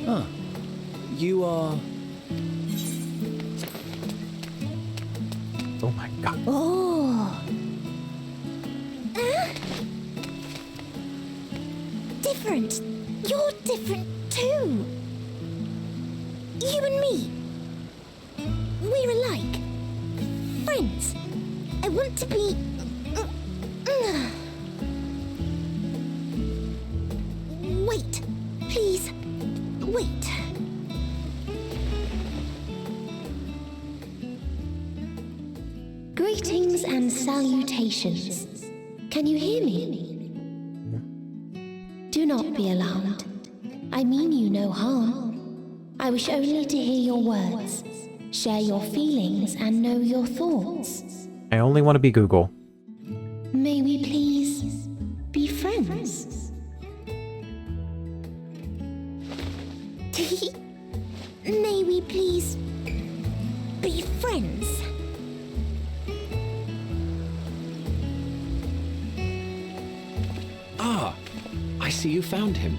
Ah, you are... Oh my god. Oh. Different. You're different too. You and me. We're alike. Friends. I want to be... Wait. Please. Wait. Greetings and salutations. Can you hear me? Do not be alarmed. I mean you no harm. I wish only to hear your words, share your feelings, and know your thoughts. I only want to be Google. May we please be friends? May we please be friends? Ah, I see you found him.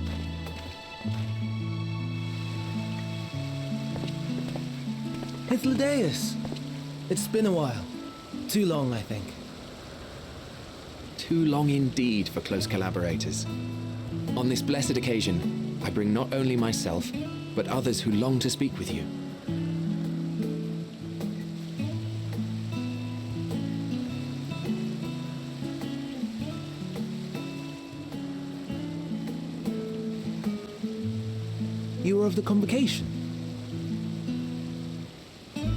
Hythlodaeus. It's been a while. Too long, I think. Too long indeed for close collaborators. On this blessed occasion, I bring not only myself, but others who long to speak with you. You are of the convocation.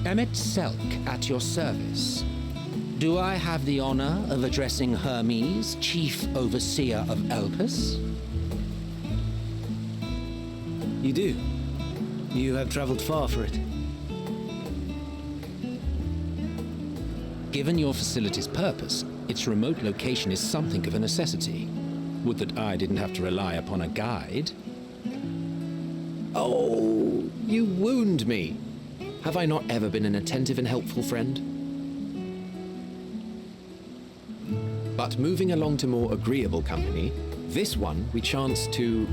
Emmett Selk at your service. Do I have the honor of addressing Hermes, Chief Overseer of Elpis? You do. You have traveled far for it. Given your facility's purpose, its remote location is something of a necessity. Would that I didn't have to rely upon a guide. Oh, you wound me. Have I not ever been an attentive and helpful friend? But moving along to more agreeable company, this one we chance to...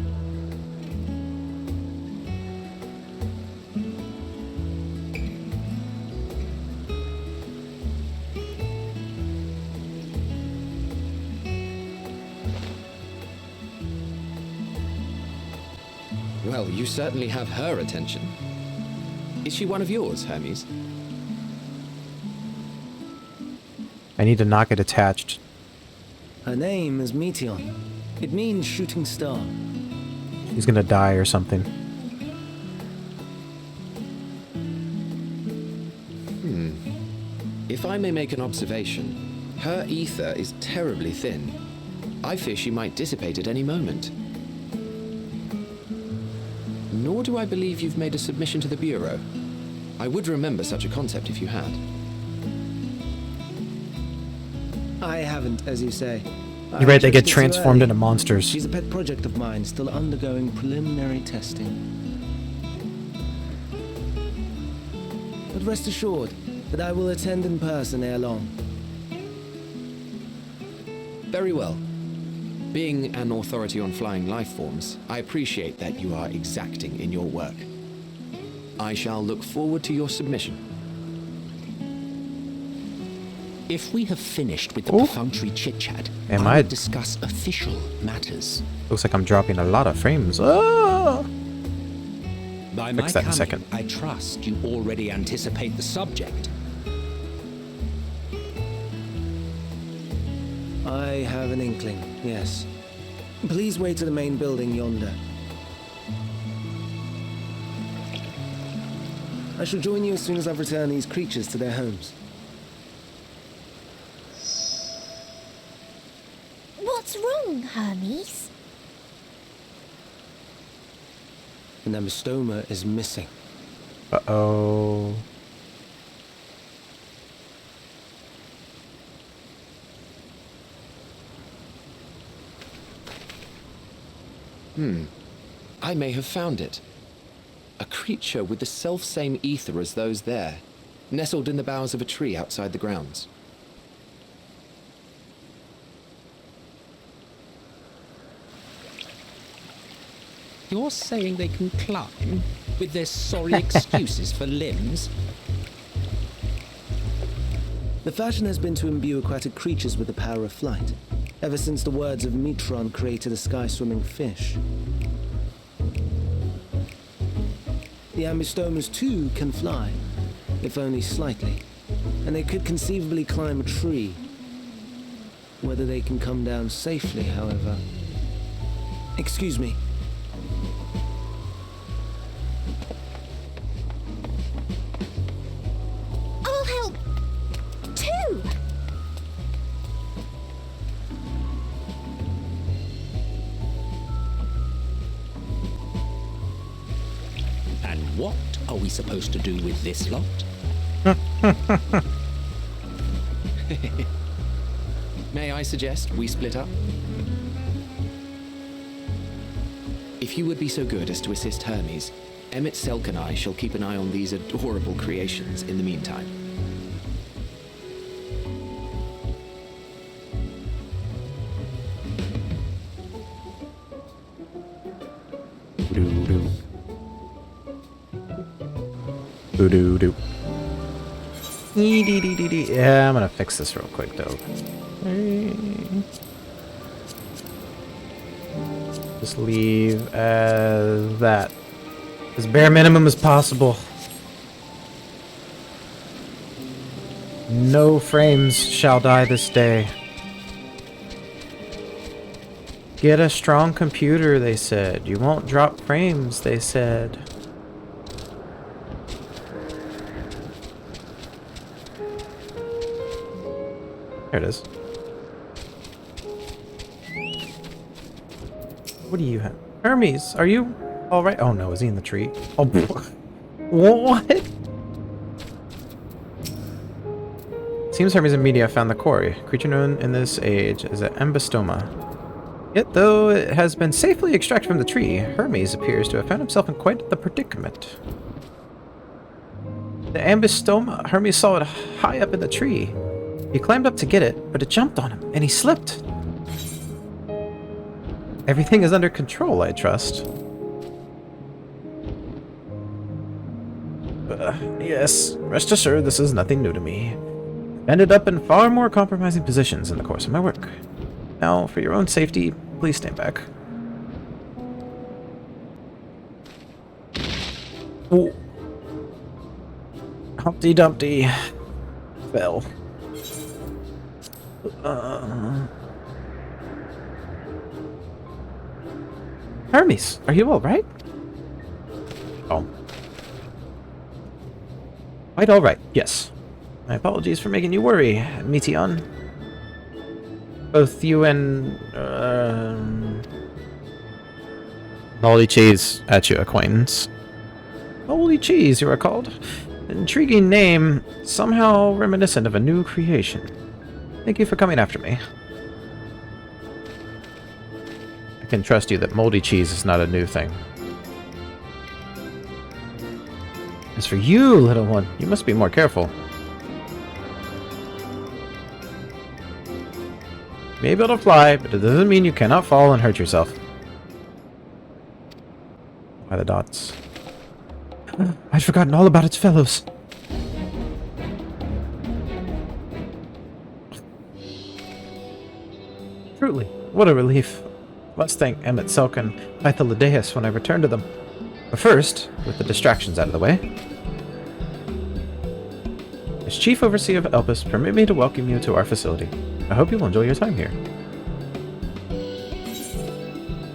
Well, you certainly have her attention. Is she one of yours, Hermes? I need to not get attached. Her name is Meteon. It means shooting star. He's gonna die or something. If I may make an observation, her ether is terribly thin. I fear she might dissipate at any moment. Nor do I believe you've made a submission to the Bureau. I would remember such a concept if you had. I haven't, as you say. You're right, they get transformed into monsters. She's a pet project of mine, still undergoing preliminary testing. But rest assured that I will attend in person ere long. Very well. Being an authority on flying life forms, I appreciate that you are exacting in your work. I shall look forward to your submission. If we have finished with the perfunctory chit-chat, Am I I- will discuss official matters. Looks like I'm dropping a lot of frames. Ah! By Fix my that in a second. I trust you already anticipate the subject. I have an inkling, yes. Please wait to the main building yonder. I shall join you as soon as I've returned these creatures to their homes. What's wrong, Hermes? The Nemestoma is missing. Uh-oh. I may have found it. A creature with the self-same ether as those there, nestled in the boughs of a tree outside the grounds. You're saying they can climb with their sorry excuses for limbs? The fashion has been to imbue aquatic creatures with the power of flight, ever since the words of Mitron created a sky-swimming fish. The Ambistomas too can fly, if only slightly, and they could conceivably climb a tree. Whether they can come down safely, however... Excuse me. I'll help too. And what are we supposed to do with this lot? May I suggest we split up? If you would be so good as to assist Hermes, Emmett Selk and I shall keep an eye on these adorable creations in the meantime. Doo-doo. Doo-doo-doo. Dee-dee-dee-dee-dee. Yeah, I'm gonna fix this real quick though. Just leave as that. As bare minimum as possible. No frames shall die this day. Get a strong computer, they said. You won't drop frames, they said. There it is. What do you have? Hermes, are you alright? Oh no, is he in the tree? Oh, what? Seems Hermes and Media found the quarry. Creature known in this age as an Ambistoma. Yet, though it has been safely extracted from the tree, Hermes appears to have found himself in quite the predicament. The Ambistoma, Hermes saw it high up in the tree. He climbed up to get it, but it jumped on him, and he slipped. Everything is under control, I trust. Yes, rest assured this is nothing new to me. I've ended up in far more compromising positions in the course of my work. Now, for your own safety, please stand back. Oh. Humpty Dumpty fell. Hermes, are you alright? Oh. Quite alright, yes. My apologies for making you worry, Meteon. Both you and, Moldy Cheese at you, acquaintance. Moldy Cheese, you are called. An intriguing name, somehow reminiscent of a new creation. Thank you for coming after me. I can trust you that moldy cheese is not a new thing. As for you, little one, you must be more careful. You may be able to fly, but it doesn't mean you cannot fall and hurt yourself. Why the dots? I'd forgotten all about its fellows. Truly, what a relief. Must thank Emmett Selk and Pytholodeus when I return to them. But first, with the distractions out of the way, as Chief Overseer of Elpis, permit me to welcome you to our facility. I hope you will enjoy your time here.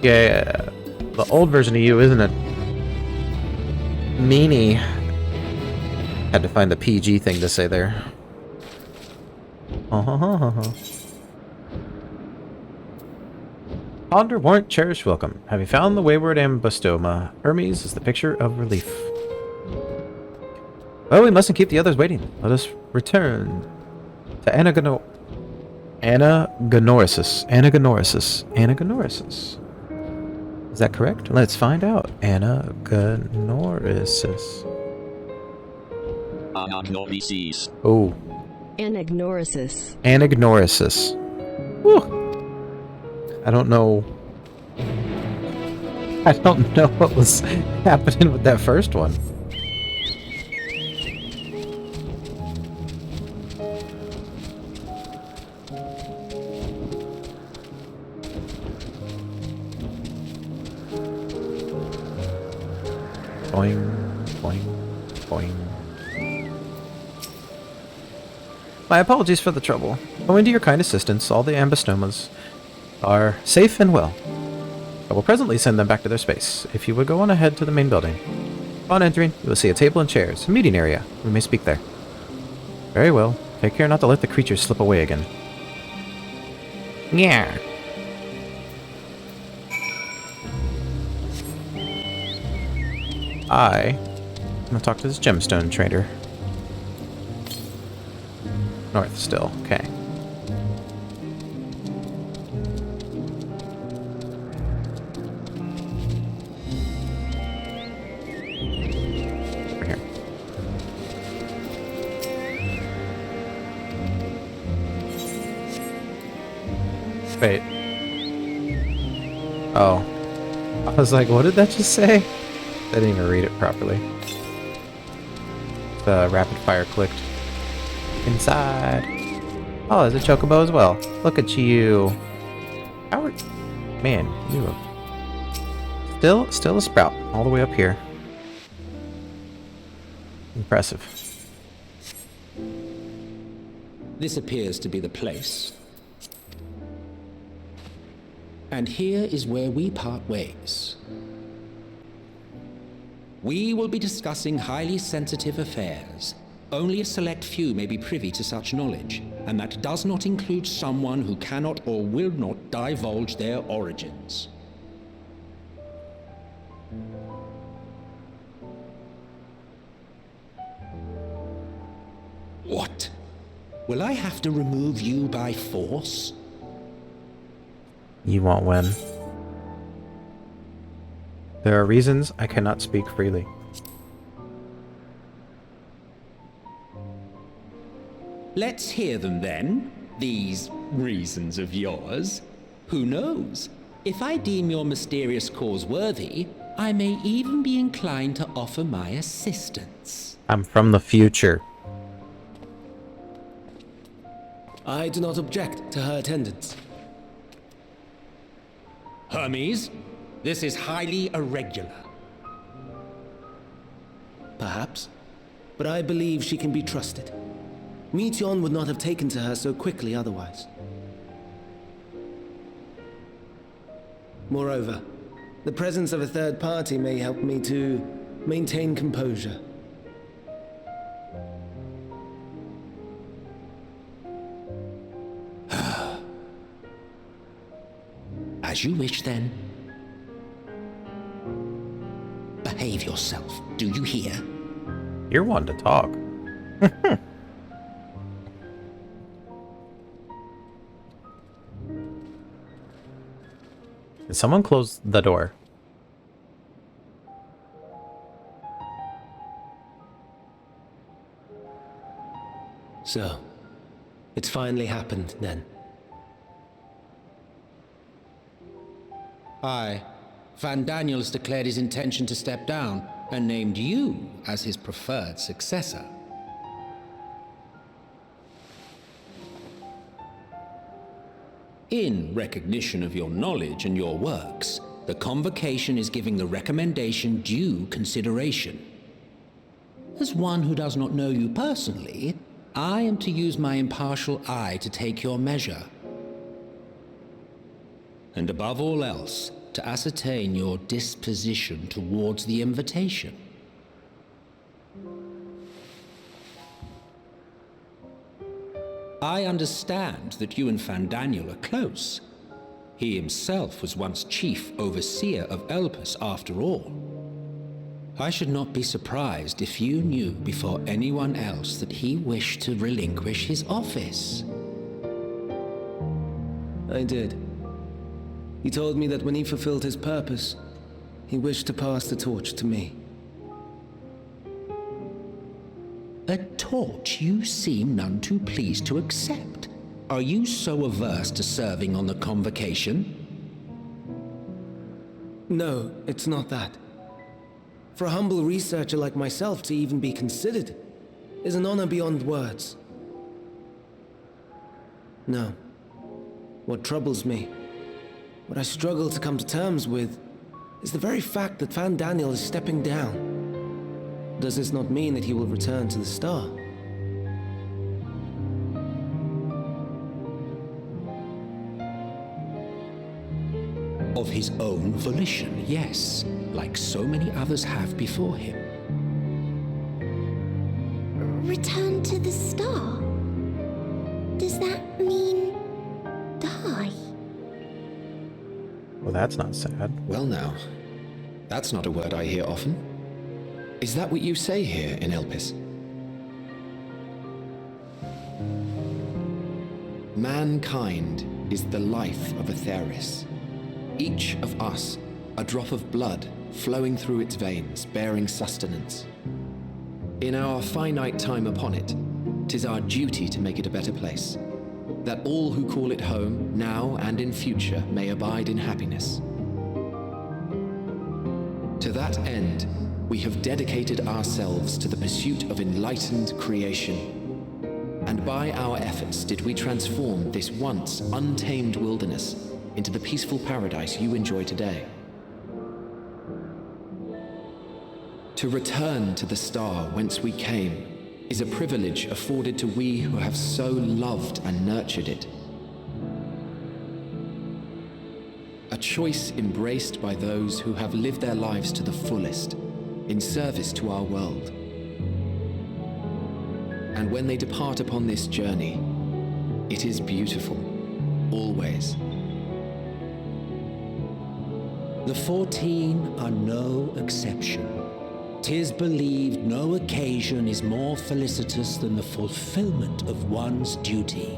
Yeah, the old version of you, isn't it? Meanie. Had to find the PG thing to say there. Ponder, warrant, cherish, welcome. Having found the wayward Ambistoma, Hermes is the picture of relief. Well, we mustn't keep the others waiting. Let us return to Anagonorisis. Is that correct? Let's find out. Anagonorisis. Oh. Anagonorisis. Whew. I don't know I don't know what was happening with that first one. Boing, boing, boing. My apologies for the trouble. Owing to your kind assistance, all the ambistomas are safe and well. I will presently send them back to their space. If you would go on ahead to the main building. Upon entering, you will see a table and chairs, a meeting area. We may speak there. Very well. Take care not to let the creatures slip away again. Yeah. I'm gonna talk to this gemstone trader. North still, okay. Over here. Wait. Oh. I was like, what did that just say? I didn't even read it properly. The rapid fire clicked. Inside. Oh, there's a chocobo as well. Look at you. Howard. Man, you are still a sprout all the way up here. Impressive. This appears to be the place. And here is where we part ways. We will be discussing highly sensitive affairs. Only a select few may be privy to such knowledge, and that does not include someone who cannot or will not divulge their origins. What? Will I have to remove you by force? You won't win. There are reasons I cannot speak freely. Let's hear them then, these reasons of yours. Who knows? If I deem your mysterious cause worthy, I may even be inclined to offer my assistance. I'm from the future. I do not object to her attendance. Hermes, this is highly irregular. Perhaps, but I believe she can be trusted. Meteon would not have taken to her so quickly otherwise. Moreover, the presence of a third party may help me to maintain composure. As you wish, then. Behave yourself, do you hear? You're one to talk. Did someone close the door? So, it's finally happened then. Aye. Van Daniel has declared his intention to step down and named you as his preferred successor. In recognition of your knowledge and your works, the Convocation is giving the recommendation due consideration. As one who does not know you personally, I am to use my impartial eye to take your measure. And above all else, to ascertain your disposition towards the invitation. I understand that you and Van Daniel are close. He himself was once chief overseer of Elpis after all. I should not be surprised if you knew before anyone else that he wished to relinquish his office. I did. He told me that when he fulfilled his purpose, he wished to pass the torch to me. A torch you seem none too pleased to accept. Are you so averse to serving on the Convocation? No, it's not that. For a humble researcher like myself to even be considered is an honor beyond words. No. What troubles me, what I struggle to come to terms with, is the very fact that Van Daniel is stepping down. Does this not mean that he will return to the star? Of his own volition, yes, like so many others have before him. Return to the star? Does that mean die? Well, that's not sad. Well now, that's not a word I hear often. Is that what you say here in Elpis? Mankind is the life of Aetheris. Each of us, a drop of blood flowing through its veins, bearing sustenance. In our finite time upon it, 'tis our duty to make it a better place, that all who call it home, now and in future, may abide in happiness. To that end, we have dedicated ourselves to the pursuit of enlightened creation. And by our efforts did we transform this once untamed wilderness into the peaceful paradise you enjoy today. To return to the star whence we came is a privilege afforded to we who have so loved and nurtured it. A choice embraced by those who have lived their lives to the fullest, in service to our world. And when they depart upon this journey, it is beautiful, always. The 14 are no exception. 'Tis believed no occasion is more felicitous than the fulfillment of one's duty.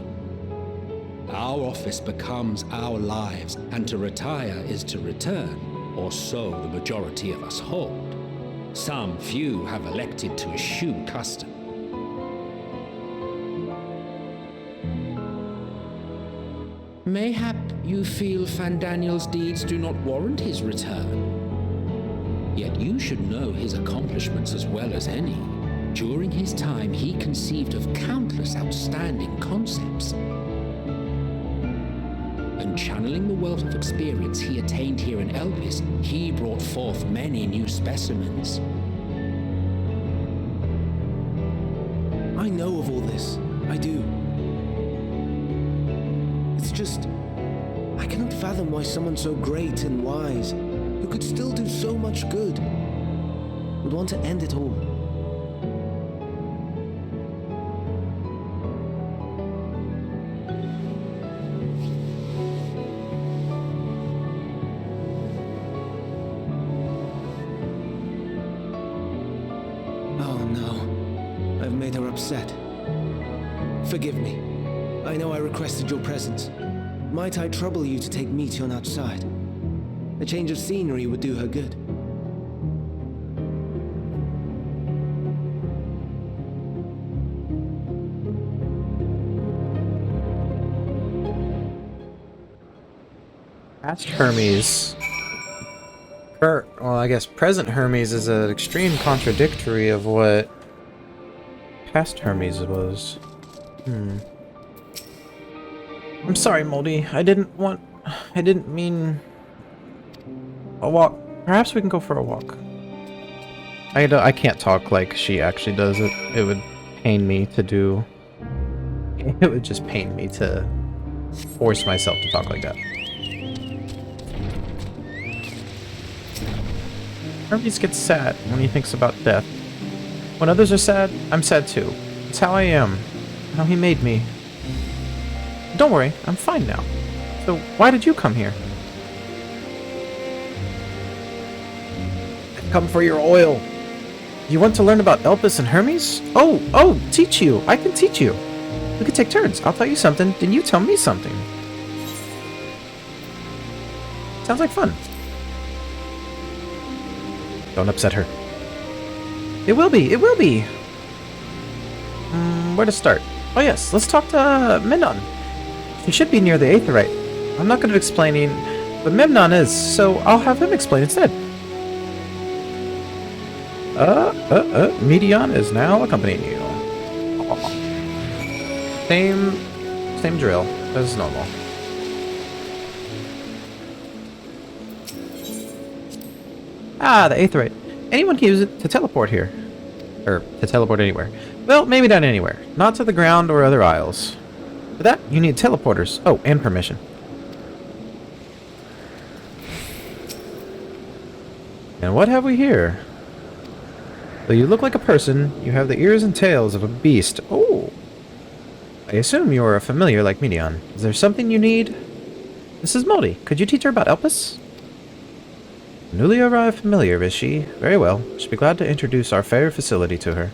Our office becomes our lives, and to retire is to return, or so the majority of us hold. Some few have elected to eschew custom. Mayhap you feel Fandaniel's deeds do not warrant his return. Yet you should know his accomplishments as well as any. During his time, he conceived of countless outstanding concepts. And channeling the wealth of experience he attained here in Elpis, he brought forth many new specimens. I know of all this. I do. It's just, I cannot fathom why someone so great and wise, who could still do so much good, would want to end it all. Oh no, I've made her upset. Forgive me. I know I requested your presence. Might I trouble you to take Meteon outside? A change of scenery would do her good. Past Hermes. Well, I guess present Hermes is an extreme contradictory of what past Hermes was. I'm sorry, Moldy. I didn't mean a walk. Perhaps we can go for a walk. I can't talk like she actually does it. It would pain me to do. It would just pain me to force myself to talk like that. Hermes gets sad when he thinks about death. When others are sad, I'm sad too. It's how I am. How he made me. Don't worry, I'm fine now. So why did you come here? I've come for your oil. You want to learn about Elpis and Hermes? Oh, teach you. I can teach you. We could take turns. I'll tell you something, then you tell me something. Sounds like fun. Don't upset her. It will be. Where to start? Oh yes, let's talk to Menon. She should be near the Aetherite. I'm not good at explaining. But Memnon is, so I'll have him explain instead. Medion is now accompanying you. Same drill as normal. Ah, the Aetheryte. Anyone can use it to teleport here. Or to teleport anywhere. Well, maybe not anywhere. Not to the ground or other isles. For that, you need teleporters. Oh, and permission. And what have we here? Though you look like a person, you have the ears and tails of a beast. Oh! I assume you are a familiar like Medion. Is there something you need? This is Moldy. Could you teach her about Elpis? Newly arrived familiar, is she? Very well. She'll be glad to introduce our fair facility to her.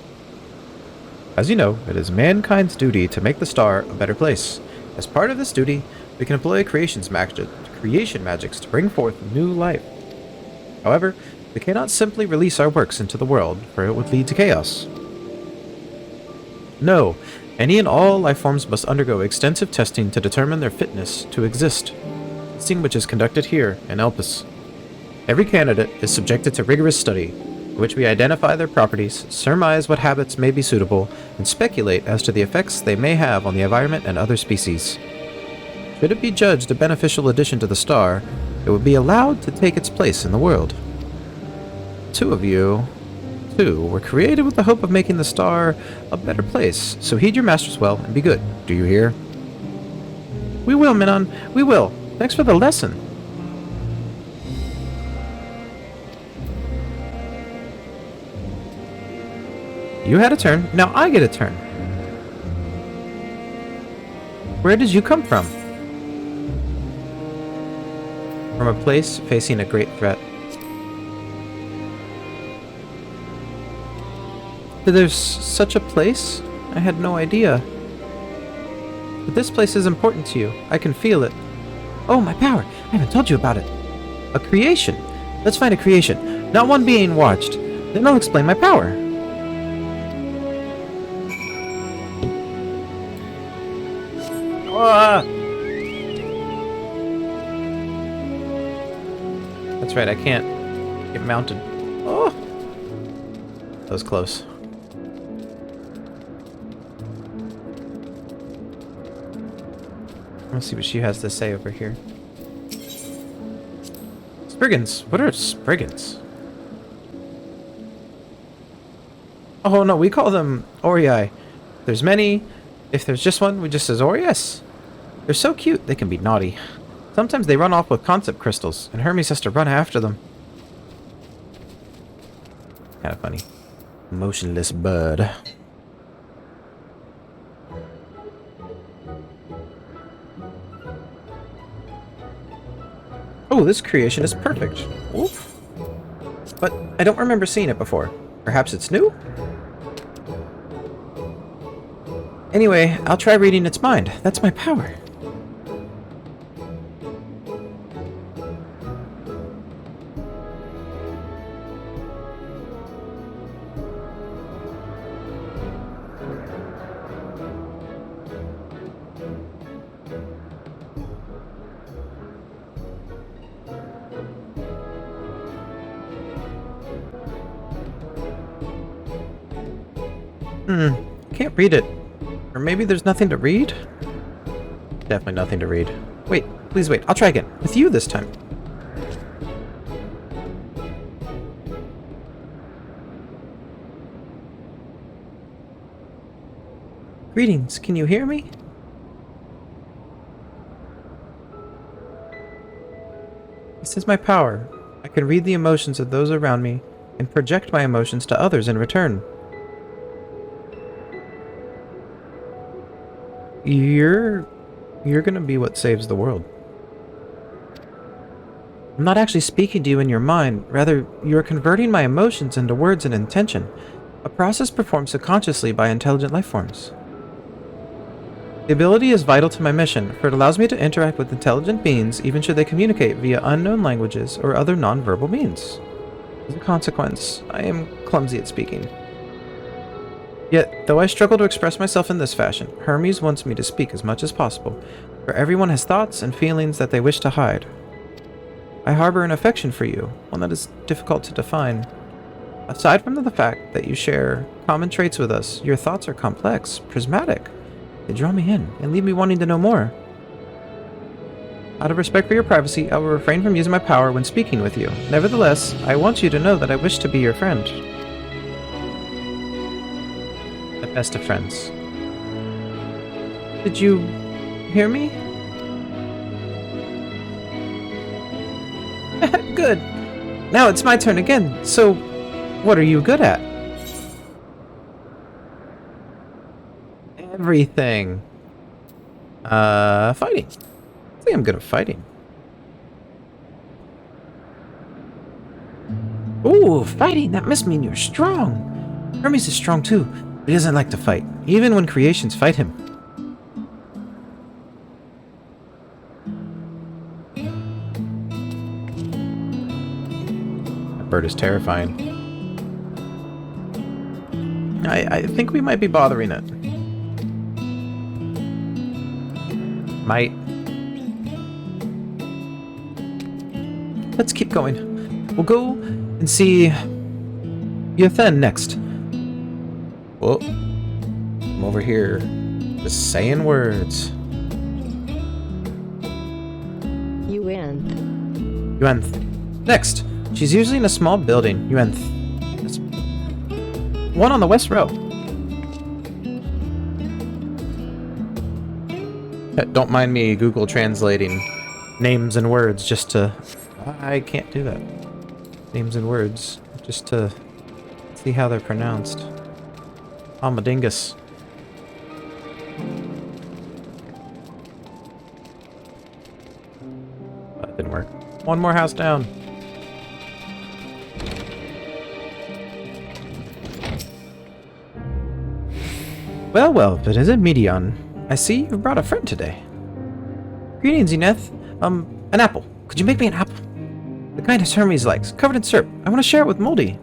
As you know, it is mankind's duty to make the star a better place. As part of this duty, we can employ creation magics to bring forth new life. However, we cannot simply release our works into the world, for it would lead to chaos. No, any and all life forms must undergo extensive testing to determine their fitness to exist, testing which is conducted here in Elpis. Every candidate is subjected to rigorous study, in which we identify their properties, surmise what habits may be suitable, and speculate as to the effects they may have on the environment and other species. Should it be judged a beneficial addition to the star, it would be allowed to take its place in the world. Two of you, were created with the hope of making the star a better place, so heed your masters well and be good. Do you hear? We will, Minon. We will. Thanks for the lesson. You had a turn, now I get a turn. Where did you come from? From a place facing a great threat. There's such a place? I had no idea. But this place is important to you. I can feel it. Oh, my power! I haven't told you about it. A creation. Let's find a creation. Not one being watched. Then I'll explain my power. That's right, I can't get mounted. Oh! That was close. Let's see what she has to say over here. Spriggans. What are Spriggans? Oh no, we call them Orei. There's many. If there's just one, we just says Orius. They're so cute, they can be naughty. Sometimes they run off with concept crystals, and Hermes has to run after them. Kind of funny. Motionless bud. Oh, this creation is perfect. Oof. But I don't remember seeing it before. Perhaps it's new? Anyway, I'll try reading its mind. That's my power. Can't read it. Or maybe there's nothing to read? Definitely nothing to read. Wait, please wait. I'll try again. With you this time. Greetings, can you hear me? This is my power. I can read the emotions of those around me and project my emotions to others in return. You're gonna be what saves the world. I'm not actually speaking to you in your mind, rather, you're converting my emotions into words and intention, a process performed subconsciously by intelligent life forms. The ability is vital to my mission, for it allows me to interact with intelligent beings even should they communicate via unknown languages or other non-verbal means. As a consequence, I am clumsy at speaking. Yet, though I struggle to express myself in this fashion, Hermes wants me to speak as much as possible, for everyone has thoughts and feelings that they wish to hide. I harbor an affection for you, one that is difficult to define. Aside from the fact that you share common traits with us, your thoughts are complex, prismatic. They draw me in and leave me wanting to know more. Out of respect for your privacy, I will refrain from using my power when speaking with you. Nevertheless, I want you to know that I wish to be your friend. The best of friends. Did you hear me? Good. Now it's my turn again. So, what are you good at? Everything. Fighting. I think I'm good at fighting. Ooh, fighting! That must mean you're strong! Hermes is strong too, but he doesn't like to fight, even when creations fight him. That bird is terrifying. I think we might be bothering it. Might. Let's keep going. We'll go and see XIV next. Whoa. I'm over here just saying words. XIV. Next. She's usually in a small building. XIV. That's one on the west row. Don't mind me Google translating names and words just to... I can't do that. Names and words, just to see how they're pronounced. Almadingus. That didn't work. One more house down. Well, well, but is it Medion? I see you've brought a friend today. Greetings, Eneth. An apple. Could you make me an apple? The kind Hermes likes, covered in syrup. I want to share it with Moldy.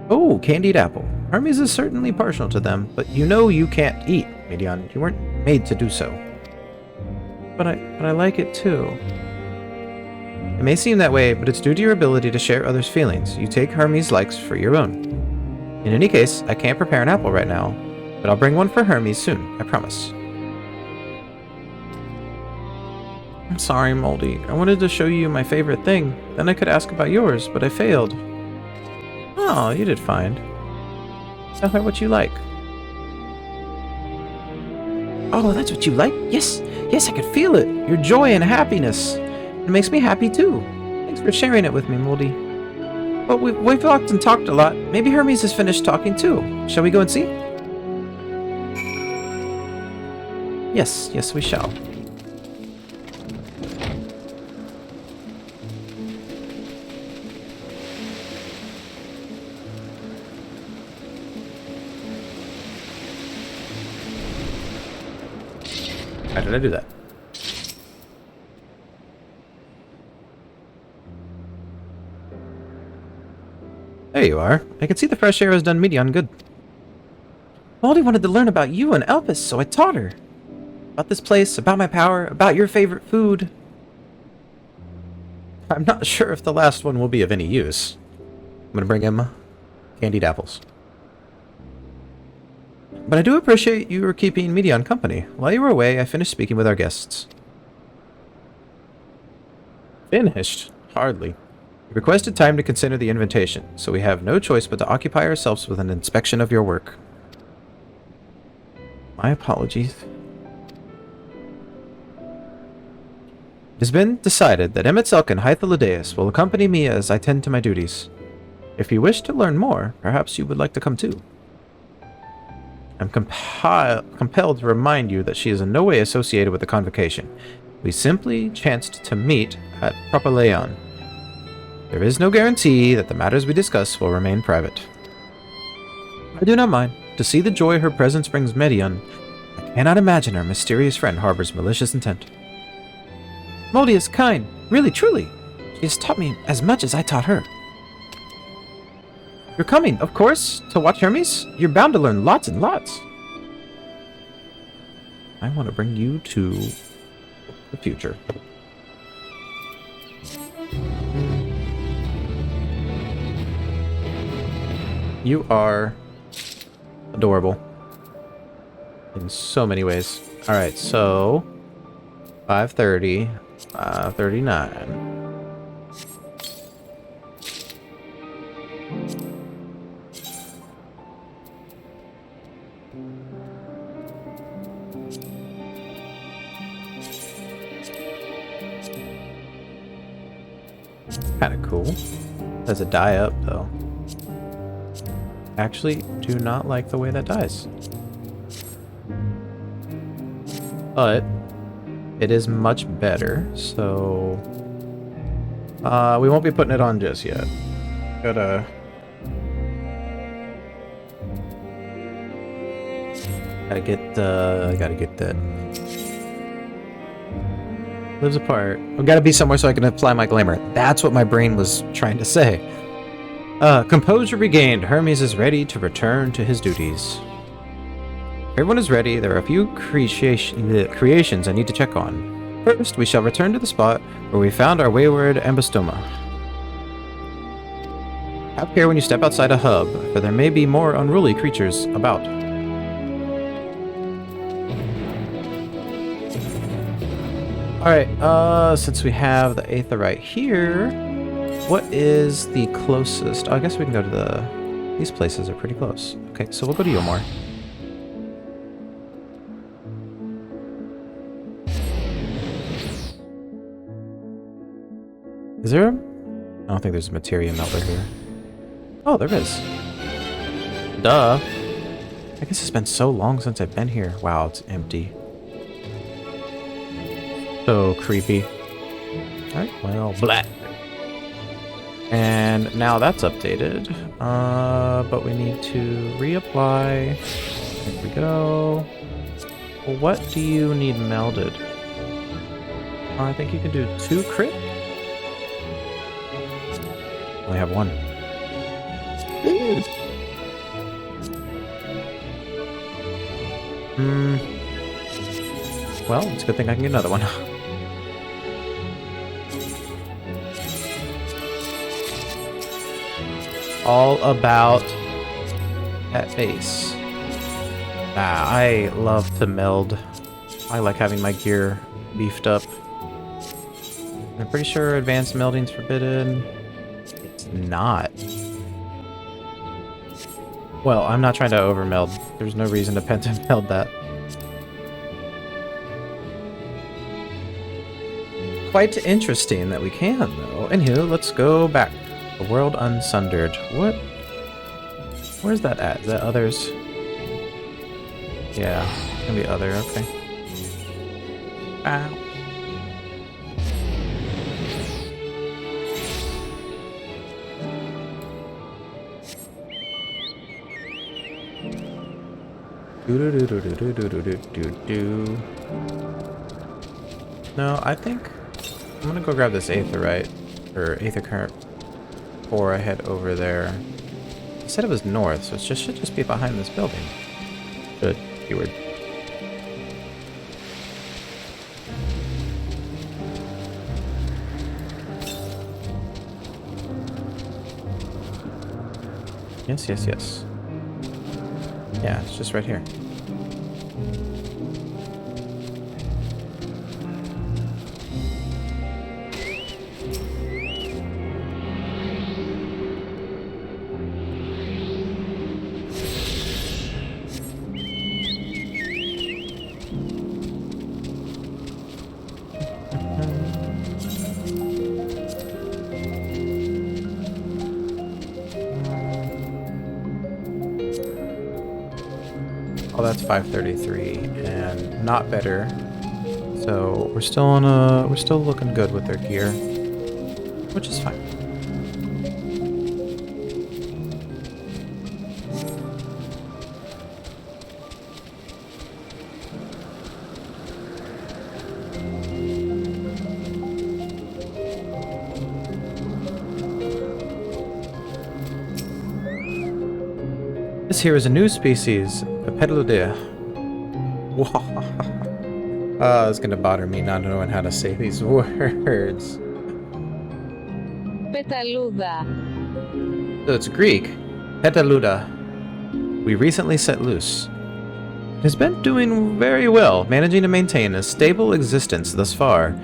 Oh, candied apple. Hermes is certainly partial to them, but you know you can't eat, Medion. You weren't made to do so. But I like it too. It may seem that way, but it's due to your ability to share others' feelings. You take Hermes' likes for your own. In any case, I can't prepare an apple right now, but I'll bring one for Hermes soon, I promise. I'm sorry, Moldy. I wanted to show you my favorite thing. Then I could ask about yours, but I failed. Oh, you did fine. Tell her what you like. Oh, that's what you like? Yes, yes, I could feel it. Your joy and happiness. It makes me happy too. Thanks for sharing it with me, Moldy. Well, we've walked and talked a lot. Maybe Hermes has finished talking too. Shall we go and see? Yes, yes, we shall. How did I do that? There you are. I can see the fresh air has done Medion good. Moldy wanted to learn about you and Elpis, so I taught her. About this place, about my power, about your favorite food. I'm not sure if the last one will be of any use. I'm gonna bring him candied apples. But I do appreciate you were keeping Medion company. While you were away, I finished speaking with our guests. Finished? Hardly. You requested time to consider the invitation, so we have no choice but to occupy ourselves with an inspection of your work. My apologies. It has been decided that Emetzelk and Hythalodeus will accompany me as I tend to my duties. If you wish to learn more, perhaps you would like to come too. I'm compelled to remind you that she is in no way associated with the convocation. We simply chanced to meet at Propylaeon. There is no guarantee that the matters we discuss will remain private. I do not mind. To see the joy her presence brings Medion, I cannot imagine our mysterious friend harbors malicious intent. Moldy is kind, really, truly. She has taught me as much as I taught her. You're coming, of course, to watch Hermes? You're bound to learn lots and lots. I want to bring you to the future. You are adorable. In so many ways. Alright, so 5:30, 5:39. Kinda cool. There's a die up though. Actually, do not like the way that dies. But it is much better, so we won't be putting it on just yet. Gotta get that. Lives apart. I've got to be somewhere so I can apply my glamour. That's what my brain was trying to say. Composure regained. Hermes is ready to return to his duties. Everyone is ready. There are a few creations I need to check on. First, we shall return to the spot where we found our wayward ambystoma. Have care when you step outside a hub, for there may be more unruly creatures about. Alright, since we have the aetherite here, what is the closest? Oh, I guess we can go to these places are pretty close. Okay, so we'll go to Yomor. Is there a... I don't think there's a materia melter here. Oh, there is. Duh. I guess it's been so long since I've been here. Wow, it's empty. So creepy. Alright, well, blah. And now that's updated. But we need to reapply. There we go. Well, what do you need melded? I think you can do 2 crit. Only have 1. Well, it's a good thing I can get another one. All about that base. I love to meld. I like having my gear beefed up. I'm pretty sure advanced melding's forbidden. It's not. Well, I'm not trying to overmeld. There's no reason to pentameld that. Quite interesting that we can, though. Anywho, let's go back. The world unsundered. What? Where's that at? Is that others? Yeah, it's gonna be other. Okay. Ow. No, I think I'm gonna go grab this aetherite or aether current before I head over there. He said it was north, so it should just be behind this building. Should keyword. Yes, yes, yes. Yeah, it's just right here. Oh, that's 533 and not better. So we're still looking good with their gear, which is fine. This here is a new species, a Pedalodea. Oh, it's gonna bother me not knowing how to say these words. Πεταλούδα. So it's Greek. Petaluda. We recently set loose. It has been doing very well, managing to maintain a stable existence thus far.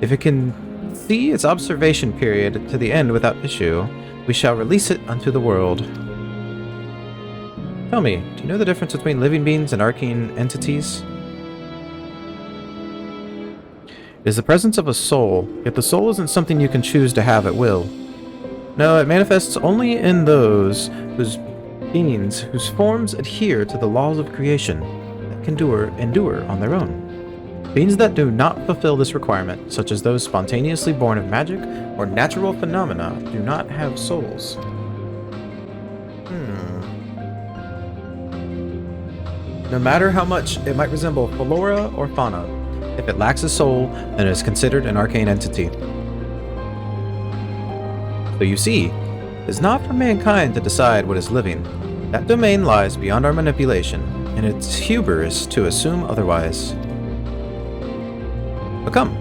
If it can see its observation period to the end without issue, we shall release it unto the world. Tell me, do you know the difference between living beings and arcane entities? It is the presence of a soul, yet the soul isn't something you can choose to have at will. No, it manifests only in those whose beings whose forms adhere to the laws of creation that can endure on their own. Beings that do not fulfill this requirement, such as those spontaneously born of magic or natural phenomena, do not have souls. No matter how much it might resemble flora or fauna, if it lacks a soul, then it is considered an arcane entity. So you see, it is not for mankind to decide what is living. That domain lies beyond our manipulation, and it's hubris to assume otherwise. But come,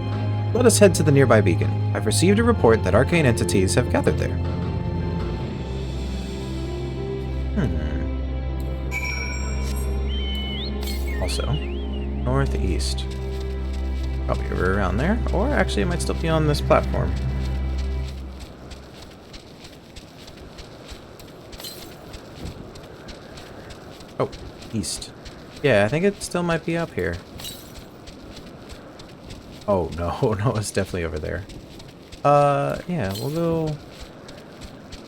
let us head to the nearby beacon. I've received a report that arcane entities have gathered there. Also, northeast. Probably over around there, or actually it might still be on this platform. Oh, east. Yeah, I think it still might be up here. Oh, no, no, it's definitely over there. Yeah, we'll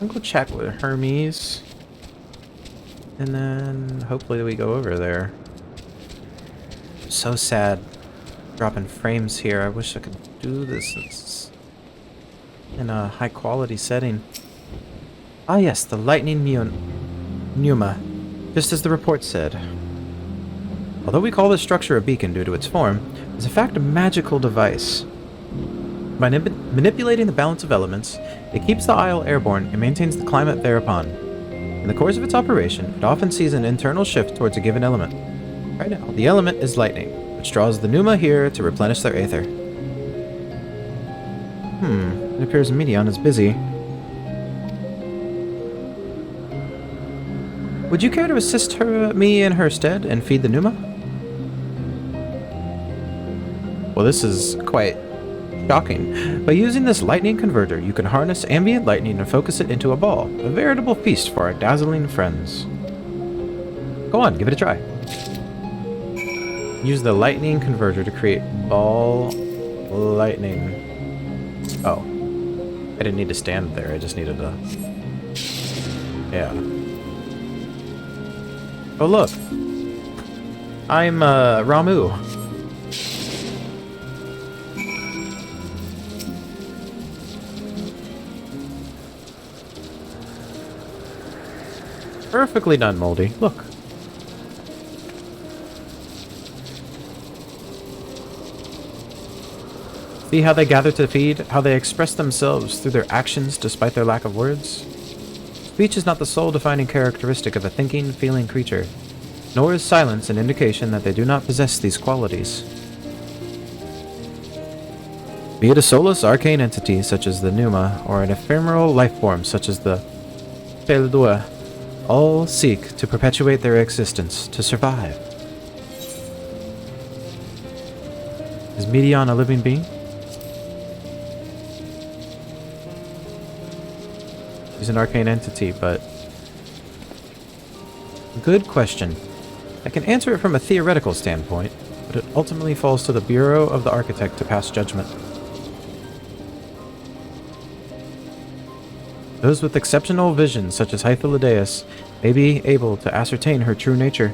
go check with Hermes. And then hopefully we go over there. So sad dropping frames here. I wish I could do this in a high quality setting. Ah yes, the lightning pneuma, just as the report said. Although we call this structure a beacon due to its form, it's in fact a magical device. By manipulating the balance of elements, it keeps the isle airborne and maintains the climate thereupon. In the course of its operation, it often sees an internal shift towards a given element. Right now, the element is lightning, which draws the pneuma here to replenish their aether. It appears Medion is busy. Would you care to assist me in her stead and feed the pneuma? Well, this is quite shocking. By using this lightning converter, you can harness ambient lightning and focus it into a ball, a veritable feast for our dazzling friends. Go on, give it a try. Use the lightning converter to create ball lightning. Oh. I didn't need to stand there, I just needed to... Yeah. Oh look! I'm, Ramu. Perfectly done, Moldy. Look. See how they gather to feed, how they express themselves through their actions despite their lack of words? Speech is not the sole defining characteristic of a thinking, feeling creature, nor is silence an indication that they do not possess these qualities. Be it a soulless arcane entity such as the pneuma, or an ephemeral life form such as the Peldua, all seek to perpetuate their existence, to survive. Is Medion a living being? He's an arcane entity, but... Good question. I can answer it from a theoretical standpoint, but it ultimately falls to the Bureau of the Architect to pass judgment. Those with exceptional vision, such as Hythlodaeus, may be able to ascertain her true nature.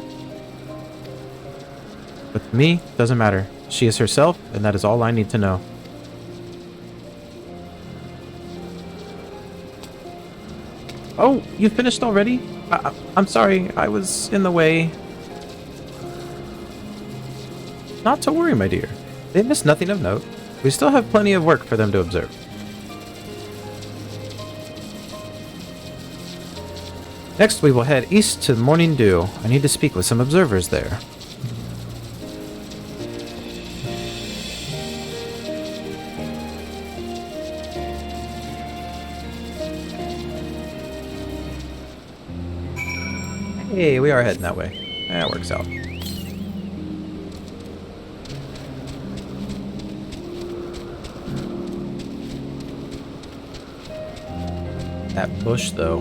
But to me, it doesn't matter. She is herself, and that is all I need to know. Oh, you finished already? I'm sorry, I was in the way. Not to worry, my dear. They missed nothing of note. We still have plenty of work for them to observe. Next, we will head east to Morning Dew. I need to speak with some observers there. Hey, we are heading that way. That works out. That bush, though.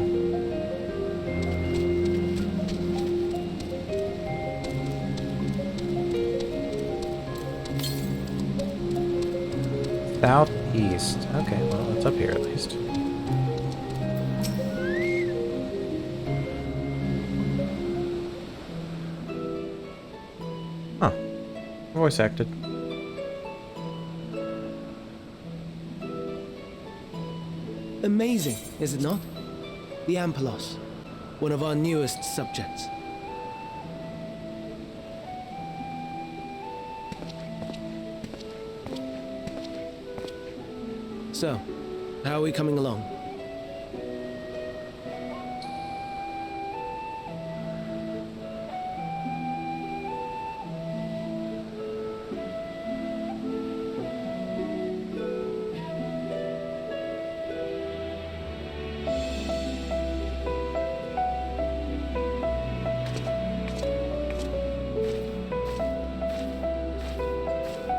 Southeast. Okay, well, it's up here at least. Huh. Voice acted. Amazing, is it not? The Ampelos, one of our newest subjects. So, how are we coming along?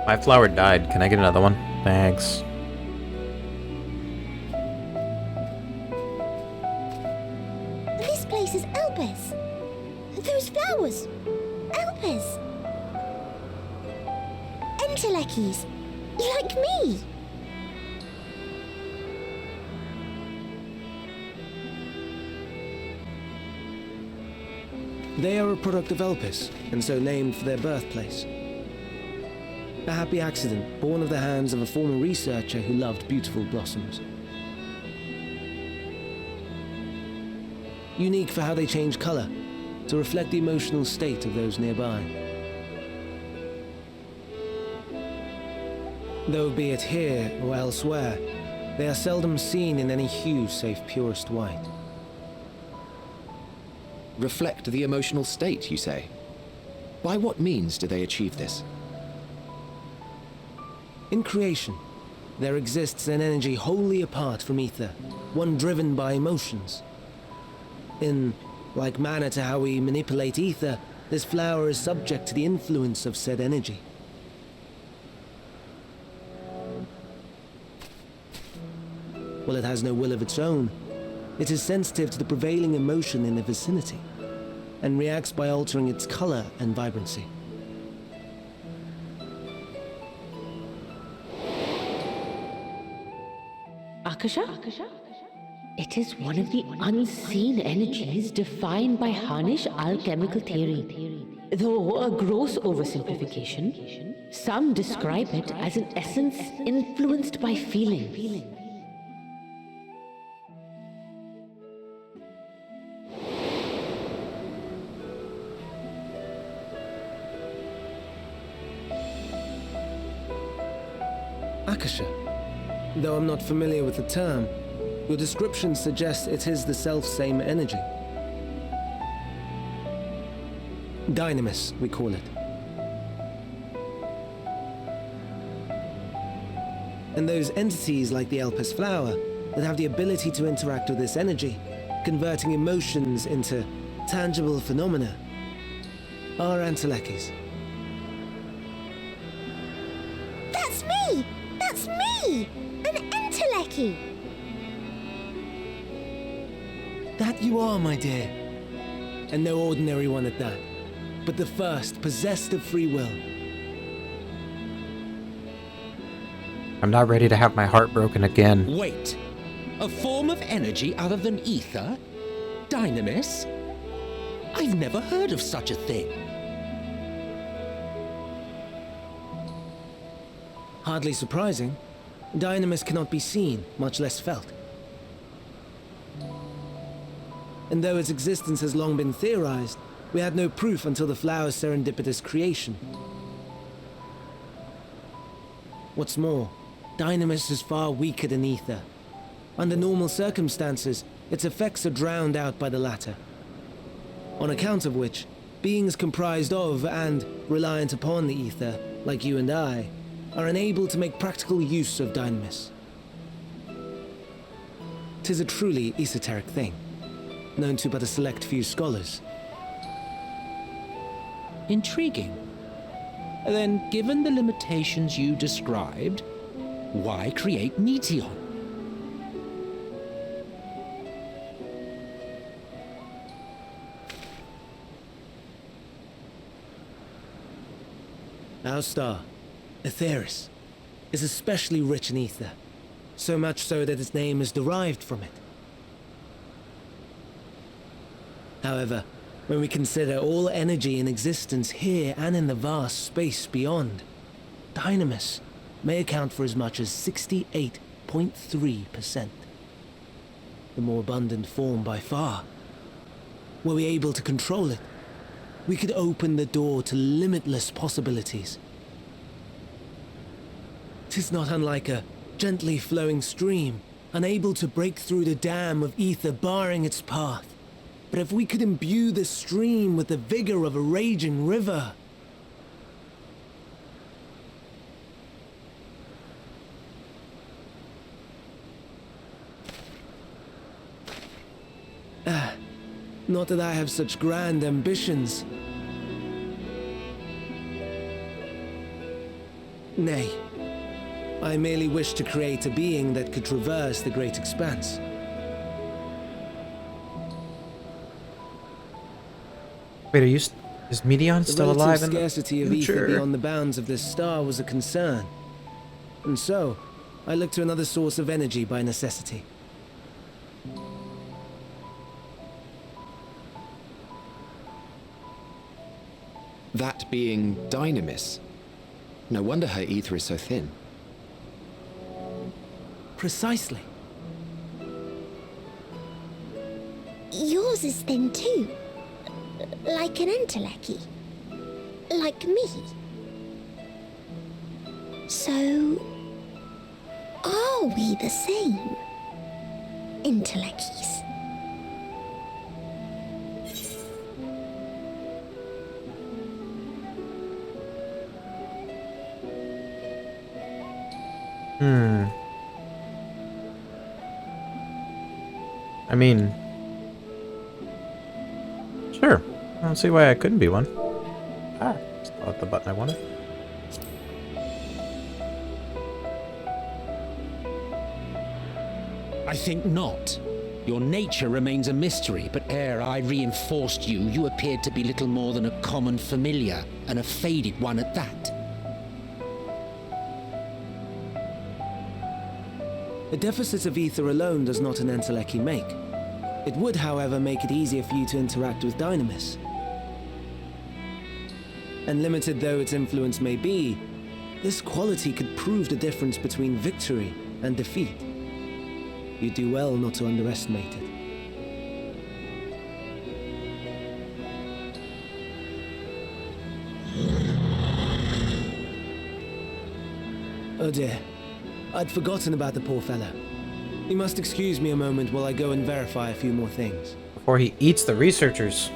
My flower died. Can I get another one? Thanks. This place is Elpis. Those flowers. Elpis. Entelekis. Like me. They are a product of Elpis, and so named for their birthplace. A happy accident, born of the hands of a former researcher who loved beautiful blossoms. Unique for how they change color, to reflect the emotional state of those nearby. Though be it here or elsewhere, they are seldom seen in any hue save purest white. Reflect the emotional state, you say? By what means do they achieve this? In creation, there exists an energy wholly apart from ether, one driven by emotions. In like manner to how we manipulate ether, this flower is subject to the influence of said energy. While it has no will of its own, it is sensitive to the prevailing emotion in the vicinity, and reacts by altering its color and vibrancy. Akasha? It is one of the unseen energies defined by Harnish alchemical theory. Though a gross oversimplification, some describe it as an essence influenced by feeling. Akasha. Though I'm not familiar with the term, your description suggests it is the self-same energy. Dynamis, we call it. And those entities like the Elpis flower that have the ability to interact with this energy, converting emotions into tangible phenomena, are Entelekis. That's me! That's me! An Enteleki! That you are, my dear. And no ordinary one at that, but the first possessed of free will. I'm not ready to have my heart broken again. Wait. A form of energy other than ether? Dynamis? I've never heard of such a thing. Hardly surprising. Dynamis cannot be seen, much less felt. And though its existence has long been theorized, we had no proof until the flower's serendipitous creation. What's more, Dynamis is far weaker than ether. Under normal circumstances, its effects are drowned out by the latter. On account of which, beings comprised of and reliant upon the ether, like you and I, are unable to make practical use of Dynamis. 'Tis a truly esoteric thing, known to but a select few scholars, Intriguing. Then, given the limitations you described, why create Meteon? Our star, Aetheris, is especially rich in ether, so much so that its name is derived from it. However, when we consider all energy in existence here and in the vast space beyond, Dynamis may account for as much as 68.3%. The more abundant form by far. Were we able to control it, we could open the door to limitless possibilities. It is not unlike a gently flowing stream, unable to break through the dam of ether barring its path. But if we could imbue the stream with the vigor of a raging river... Not that I have such grand ambitions. Nay, I merely wish to create a being that could traverse the great expanse. Wait, is Meteon still alive in the scarcity of ether beyond the bounds of this star was a concern. And so, I looked to another source of energy by necessity. That being Dynamis. No wonder her ether is so thin. Precisely. Yours is thin too. Like an entelechy. Like me. So... are we the same? Entelechies. I mean... Sure. I don't see why I couldn't be one. Ah, still at the button I wanted. I think not. Your nature remains a mystery, but ere I reinforced you, you appeared to be little more than a common familiar, and a faded one at that. A deficit of ether alone does not an entelechy make. It would, however, make it easier for you to interact with Dynamis. And limited though its influence may be, this quality could prove the difference between victory and defeat. You do well not to underestimate it. Oh dear, I'd forgotten about the poor fellow. You must excuse me a moment while I go and verify a few more things. Before he eats the researchers.